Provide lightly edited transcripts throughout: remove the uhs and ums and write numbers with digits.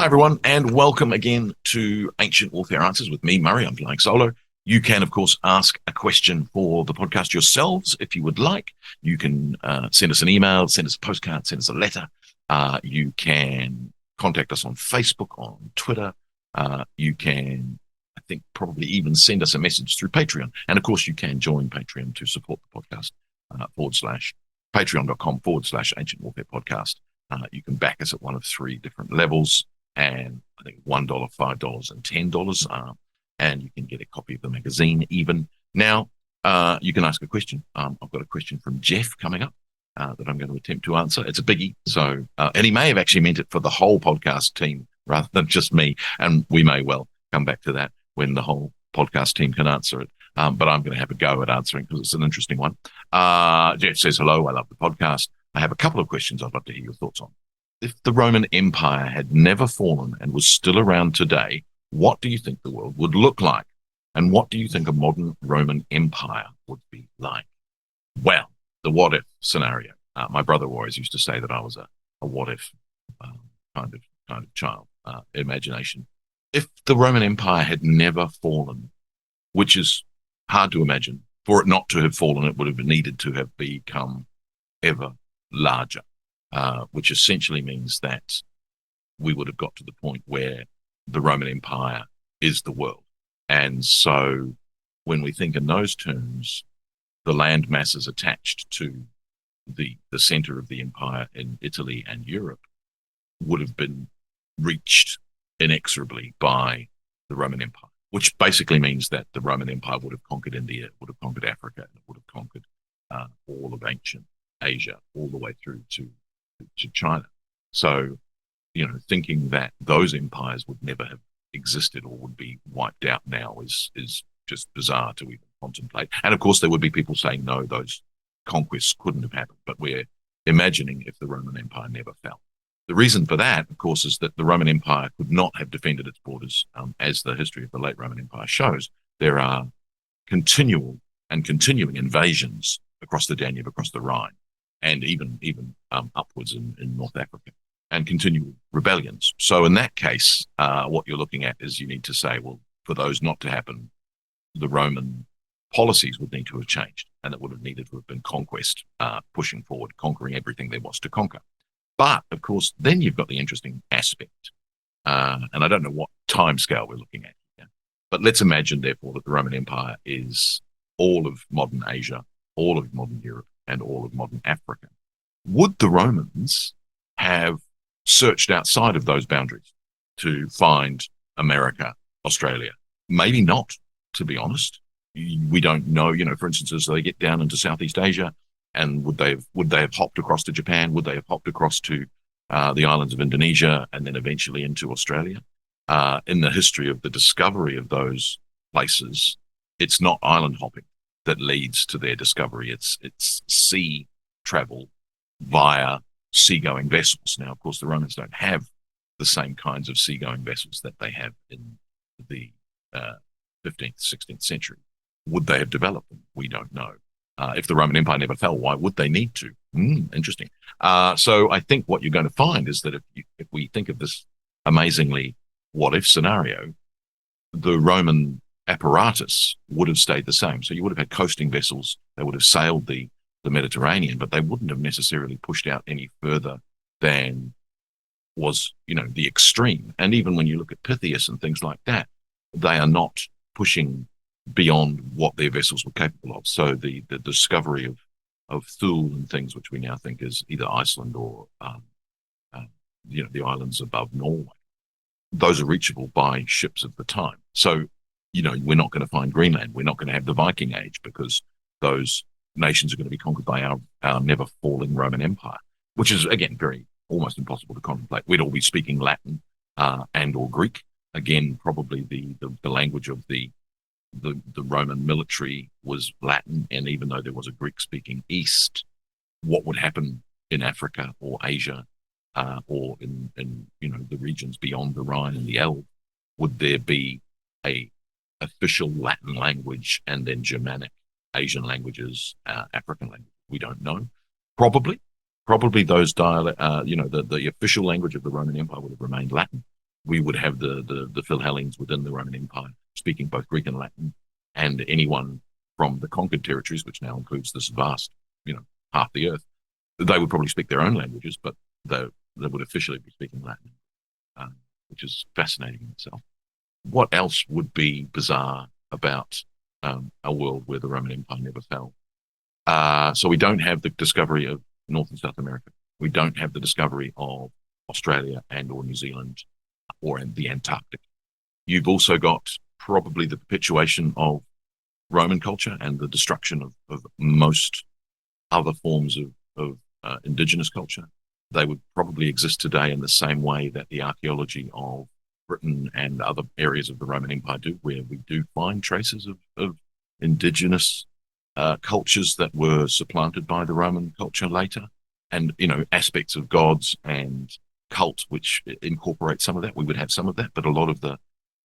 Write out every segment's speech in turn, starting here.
Hi, everyone, and welcome again to Ancient Warfare Answers with me, Murray. I'm flying solo. You can, of course, ask a question for the podcast yourselves if you would like. You can send us an email, send us a postcard, send us a letter. You can contact us on Facebook, on Twitter. You can, I think, probably even send us a message through Patreon. And, of course, you can join Patreon to support the podcast, patreon.com/Ancient Warfare Podcast. You can back us at one of three different levels. And I think $1, $5, and $10. And you can get a copy of the magazine even. Now, you can ask a question. I've got a question from Jeff coming up that I'm going to attempt to answer. It's a biggie. So, and he may have actually meant it for the whole podcast team rather than just me. And we may well come back to that when the whole podcast team can answer it. But I'm going to have a go at answering because it's an interesting one. Jeff says, hello, I love the podcast. I have a couple of questions I'd love to hear your thoughts on. If the Roman Empire had never fallen and was still around today, what do you think the world would look like? And what do you think a modern Roman Empire would be like? Well, the what if scenario. My brother always used to say that I was a what if kind of child, imagination. If the Roman Empire had never fallen, which is hard to imagine, for it not to have fallen, it would have needed to have become ever larger. Which essentially means that we would have got to the point where the Roman Empire is the world. And so when we think in those terms, the land masses attached to the center of the empire in Italy and Europe would have been reached inexorably by the Roman Empire, which basically means that the Roman Empire would have conquered India, would have conquered Africa, and it would have conquered all of ancient Asia, all the way through to China. So, thinking that those empires would never have existed or would be wiped out now is just bizarre to even contemplate. And of course, there would be people saying, no, those conquests couldn't have happened. But we're imagining if the Roman Empire never fell. The reason for that, of course, is that the Roman Empire could not have defended its borders. As the history of the late Roman Empire shows, there are continuing invasions across the Danube, across the Rhine, and even upwards in North Africa, and continual rebellions. So in that case, what you're looking at is you need to say, well, for those not to happen, the Roman policies would need to have changed, and it would have needed to have been conquest, pushing forward, conquering everything there was to conquer. But, of course, then you've got the interesting aspect, and I don't know what time scale we're looking at here, but let's imagine, therefore, that the Roman Empire is all of modern Asia, all of modern Europe, and all of modern Africa. Would the Romans have searched outside of those boundaries to find America, Australia? Maybe not, to be honest. We don't know, for instance, as they get down into Southeast Asia, and would they have hopped across to Japan? Would they have hopped across to the islands of Indonesia and then eventually into Australia? In the history of the discovery of those places, it's not island hopping that leads to their discovery. It's sea travel via seagoing vessels. Now, of course, the Romans don't have the same kinds of seagoing vessels that they have in the 15th, 16th century. Would they have developed them? We don't know. If the Roman Empire never fell, why would they need to? Interesting. So I think what you're going to find is that if we think of this amazingly what-if scenario, the Roman apparatus would have stayed the same. So you would have had coasting vessels. They would have sailed the Mediterranean, but they wouldn't have necessarily pushed out any further than was, the extreme. And even when you look at Pythias and things like that, they are not pushing beyond what their vessels were capable of. So the discovery of Thule and things, which we now think is either Iceland or, the islands above Norway, those are reachable by ships of the time. So we're not going to find Greenland. We're not going to have the Viking Age because those nations are going to be conquered by our never falling Roman Empire, which is, again, very almost impossible to contemplate. We'd all be speaking Latin and or Greek. Again, probably the language of the Roman military was Latin. And even though there was a Greek speaking East, what would happen in Africa or Asia or in the regions beyond the Rhine and the Elbe? Would there be a official Latin language and then Germanic, Asian languages, African language? We don't know. Probably those the official language of the Roman Empire would have remained Latin, we would have the Philhellenes within the Roman Empire speaking both Greek and Latin, and anyone from the conquered territories, which now includes this vast, half the earth, they would probably speak their own languages, but they would officially be speaking Latin, which is fascinating in itself. What else would be bizarre about a world where the Roman Empire never fell? So we don't have the discovery of North and South America. We don't have the discovery of Australia and or New Zealand or in the Antarctic. You've also got probably the perpetuation of Roman culture and the destruction of most other forms of indigenous culture. They would probably exist today in the same way that the archaeology of Britain and other areas of the Roman Empire do, where we do find traces of indigenous cultures that were supplanted by the Roman culture later, and aspects of gods and cult which incorporate some of that. We would have some of that, but a lot of the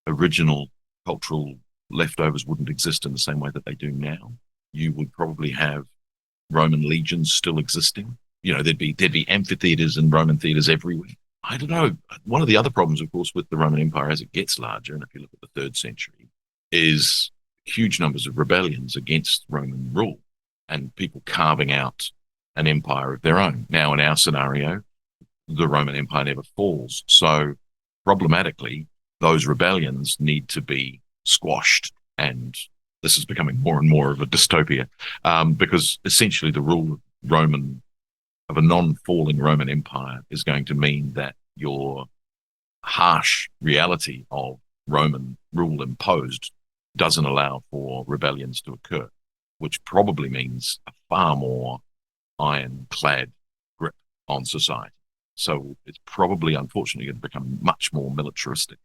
original cultural leftovers wouldn't exist in the same way that they do now. You would probably have Roman legions still existing. There'd be amphitheaters and Roman theaters everywhere. I don't know. One of the other problems, of course, with the Roman Empire as it gets larger, and if you look at the 3rd century, is huge numbers of rebellions against Roman rule and people carving out an empire of their own. Now, in our scenario, the Roman Empire never falls. So problematically, those rebellions need to be squashed. And this is becoming more and more of a dystopia, because essentially the rule of a non-falling Roman Empire is going to mean that your harsh reality of Roman rule imposed doesn't allow for rebellions to occur, which probably means a far more ironclad grip on society. So it's probably, unfortunately, going to become much more militaristic.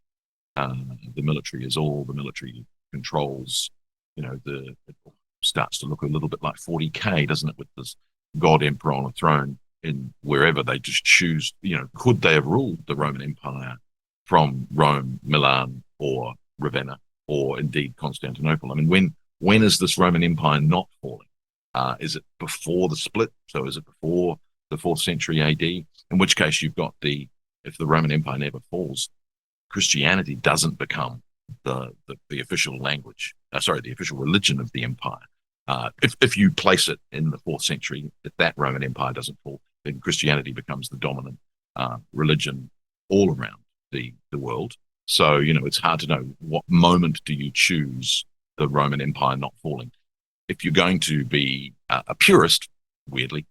The military is all. The military controls. It starts to look a little bit like 40K, doesn't it? With this god emperor on a throne in wherever they just choose. Could they have ruled the Roman Empire from Rome, Milan, or Ravenna, or indeed Constantinople? I mean, when is this Roman Empire not falling? Is it before the split? So is it before the 4th century AD? In which case you've got if the Roman Empire never falls, Christianity doesn't become the official language, the official religion of the empire. If you place it in the 4th century, if that Roman Empire doesn't fall, then Christianity becomes the dominant religion all around the world. So, it's hard to know what moment do you choose the Roman Empire not falling. If you're going to be a purist, weirdly,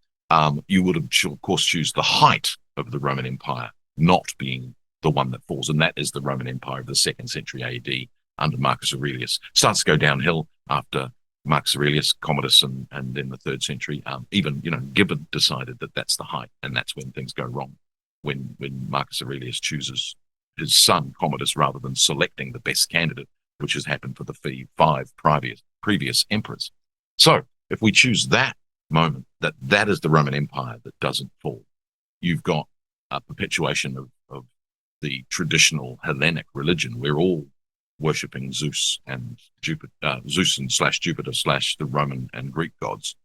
you would, of course, choose the height of the Roman Empire not being the one that falls, and that is the Roman Empire of the 2nd century AD under Marcus Aurelius. Starts to go downhill after Marcus Aurelius, Commodus, and then the 3rd century. Even Gibbon decided that that's the height, and that's when things go wrong. When Marcus Aurelius chooses his son Commodus rather than selecting the best candidate, which has happened for the 5 previous emperors. So if we choose that moment, that is the Roman Empire that doesn't fall, you've got a perpetuation of the traditional Hellenic religion. We're all worshipping Zeus and Jupiter, Zeus and Jupiter / the Roman and Greek gods.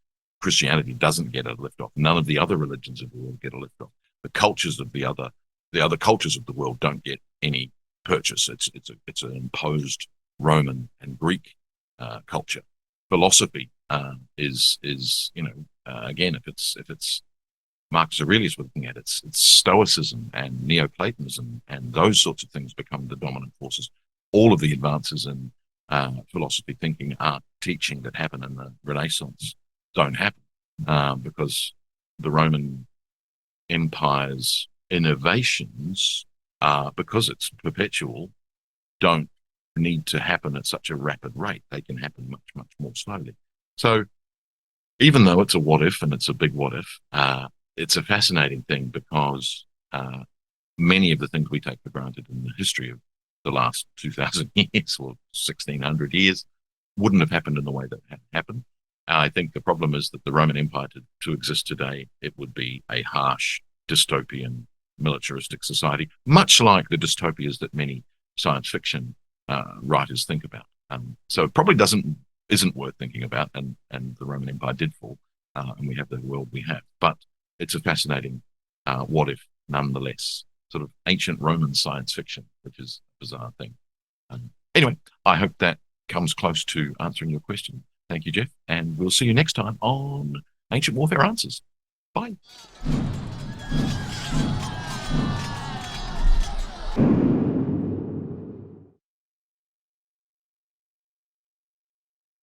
Christianity doesn't get a lift off. None of the other religions of the world get a lift off. The cultures of the other cultures of the world don't get any purchase. It's an imposed Roman and Greek culture. Philosophy is again, if it's Marcus Aurelius we're looking at, it's Stoicism and Neoplatonism, and those sorts of things become the dominant forces. All of the advances in philosophy thinking, art, teaching that happen in the Renaissance don't happen because the Roman Empire's innovations, because it's perpetual, don't need to happen at such a rapid rate. They can happen much, much more slowly. So even though it's a what if, and it's a big what if, it's a fascinating thing because many of the things we take for granted in the history of the last 2,000 years or 1,600 years wouldn't have happened in the way that happened. I think the problem is that the Roman Empire to exist today, it would be a harsh, dystopian, militaristic society, much like the dystopias that many science fiction writers think about. So it probably isn't worth thinking about, and the Roman Empire did fall, and we have the world we have. But it's a fascinating what if nonetheless. sort of ancient Roman science fiction, which is a bizarre thing. Anyway, I hope that comes close to answering your question. Thank you, Jeff. And we'll see you next time on Ancient Warfare Answers. Bye.